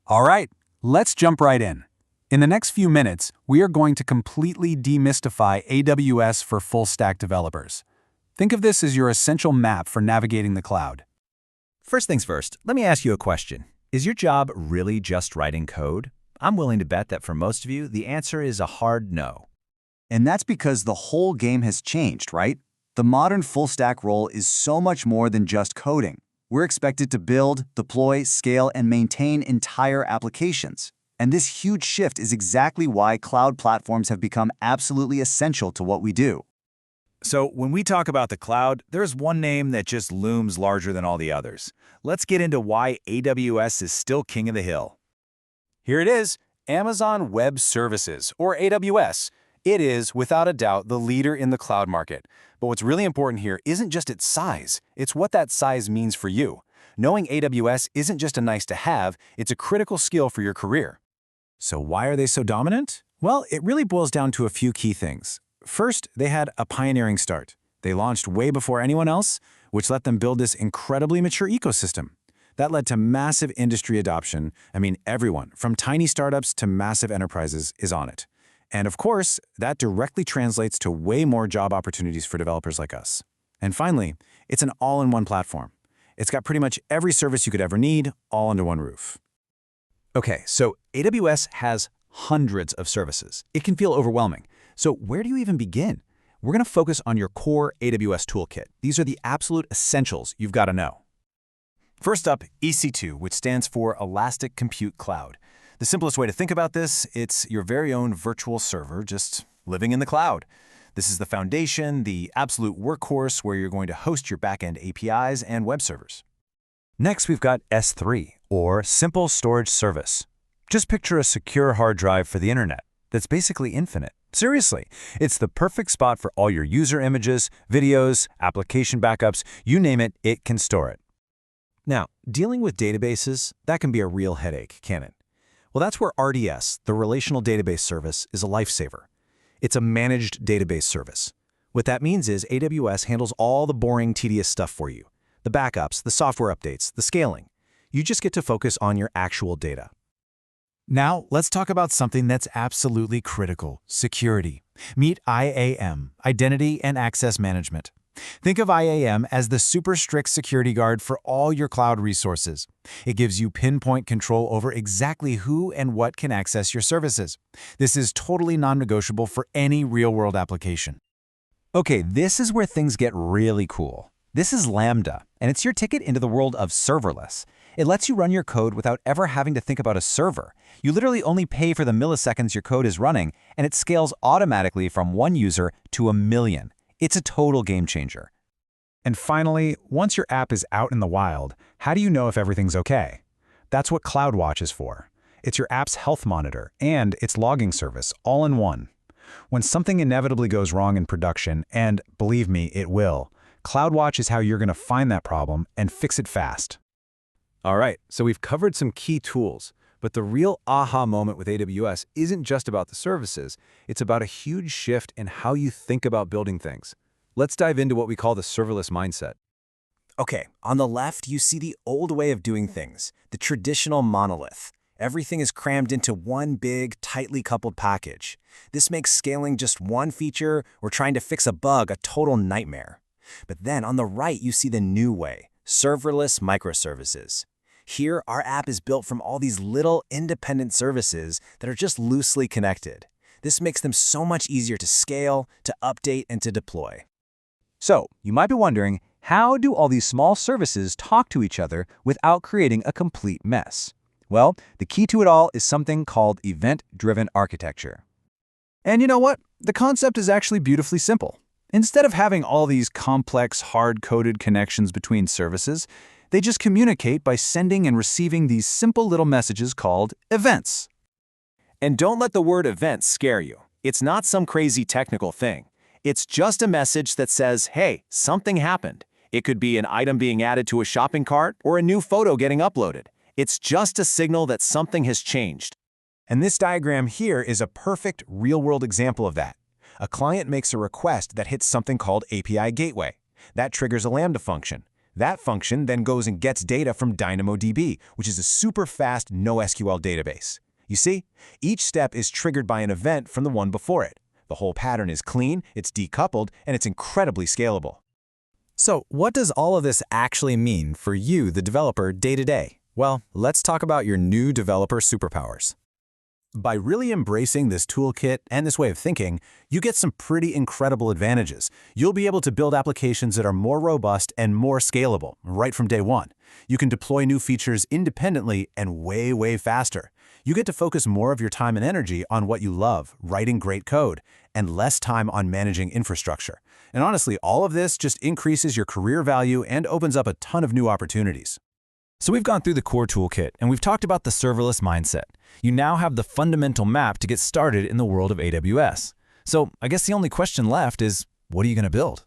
All right, let's jump right in. In the next few minutes, we are going to completely demystify AWS for full-stack developers. Think of this as your essential map for navigating the cloud. First things first, let me ask you a question. Is your job really just writing code? I'm willing to bet that for most of you, the answer is a hard no. And that's because the whole game has changed, right? The modern full-stack role is so much more than just coding. We're expected to build, deploy, scale, and maintain entire applications. And this huge shift is exactly why cloud platforms have become absolutely essential to what we do. So when we talk about the cloud, there's one name that just looms larger than all the others. Let's get into why AWS is still king of the hill. Here it is, Amazon Web Services, or AWS. It is, without a doubt, the leader in the cloud market. But what's really important here isn't just its size, it's what that size means for you. Knowing AWS isn't just a nice-to-have, it's a critical skill for your career. So why are they so dominant? Well, it really boils down to a few key things. First, they had a pioneering start. They launched way before anyone else, which let them build this incredibly mature ecosystem. That led to massive industry adoption. I mean, everyone, from tiny startups to massive enterprises, is on it. And of course, that directly translates to way more job opportunities for developers like us. And finally, it's an all-in-one platform. It's got pretty much every service you could ever need, all under one roof. Okay, so AWS has hundreds of services. It can feel overwhelming. So where do you even begin? We're going to focus on your core AWS toolkit. These are the absolute essentials you've got to know. First up, EC2, which stands for Elastic Compute Cloud. The simplest way to think about this, it's your very own virtual server just living in the cloud. This is the foundation, the absolute workhorse where you're going to host your backend APIs and web servers. Next, we've got S3, or Simple Storage Service. Just picture a secure hard drive for the internet that's basically infinite. Seriously, it's the perfect spot for all your user images, videos, application backups, you name it, it can store it. Now, dealing with databases, that can be a real headache, can't it? Well, that's where RDS, the Relational Database Service, is a lifesaver. It's a managed database service. What that means is AWS handles all the boring, tedious stuff for you. The backups, the software updates, the scaling. You just get to focus on your actual data. Now, let's talk about something that's absolutely critical, security. Meet IAM, Identity and Access Management. Think of IAM as the super strict security guard for all your cloud resources. It gives you pinpoint control over exactly who and what can access your services. This is totally non-negotiable for any real-world application. Okay, this is where things get really cool. This is Lambda, and it's your ticket into the world of serverless. It lets you run your code without ever having to think about a server. You literally only pay for the milliseconds your code is running, and it scales automatically from 1 user to 1,000,000. It's a total game changer. And finally, once your app is out in the wild, how do you know if everything's okay? That's what CloudWatch is for. It's your app's health monitor and its logging service all in one. When something inevitably goes wrong in production, and believe me, it will, CloudWatch is how you're going to find that problem and fix it fast. All right, so we've covered some key tools, but the real aha moment with AWS isn't just about the services, it's about a huge shift in how you think about building things. Let's dive into what we call the serverless mindset. Okay, on the left, you see the old way of doing things, the traditional monolith. Everything is crammed into one big, tightly coupled package. This makes scaling just one feature or trying to fix a bug a total nightmare. But then on the right, you see the new way, serverless microservices. Here, our app is built from all these little independent services that are just loosely connected. This makes them so much easier to scale, to update, and to deploy. So, you might be wondering, how do all these small services talk to each other without creating a complete mess? Well, the key to it all is something called event-driven architecture. And you know what? The concept is actually beautifully simple. Instead of having all these complex, hard-coded connections between services, they just communicate by sending and receiving these simple little messages called events. And don't let the word event scare you. It's not some crazy technical thing. It's just a message that says, hey, something happened. It could be an item being added to a shopping cart or a new photo getting uploaded. It's just a signal that something has changed. And this diagram here is a perfect real-world example of that. A client makes a request that hits something called API Gateway. That triggers a Lambda function. That function then goes and gets data from DynamoDB, which is a super fast NoSQL database. You see, each step is triggered by an event from the one before it. The whole pattern is clean, it's decoupled, and it's incredibly scalable. So what does all of this actually mean for you, the developer, day to day? Well, let's talk about your new developer superpowers. By really embracing this toolkit and this way of thinking, you get some pretty incredible advantages. You'll be able to build applications that are more robust and more scalable right from day one. You can deploy new features independently and way faster. You get to focus more of your time and energy on what you love, writing great code, and less time on managing infrastructure. And honestly, all of this just increases your career value and opens up a ton of new opportunities. So we've gone through the core toolkit, and we've talked about the serverless mindset. You now have the fundamental map to get started in the world of AWS. So I guess the only question left is, what are you going to build?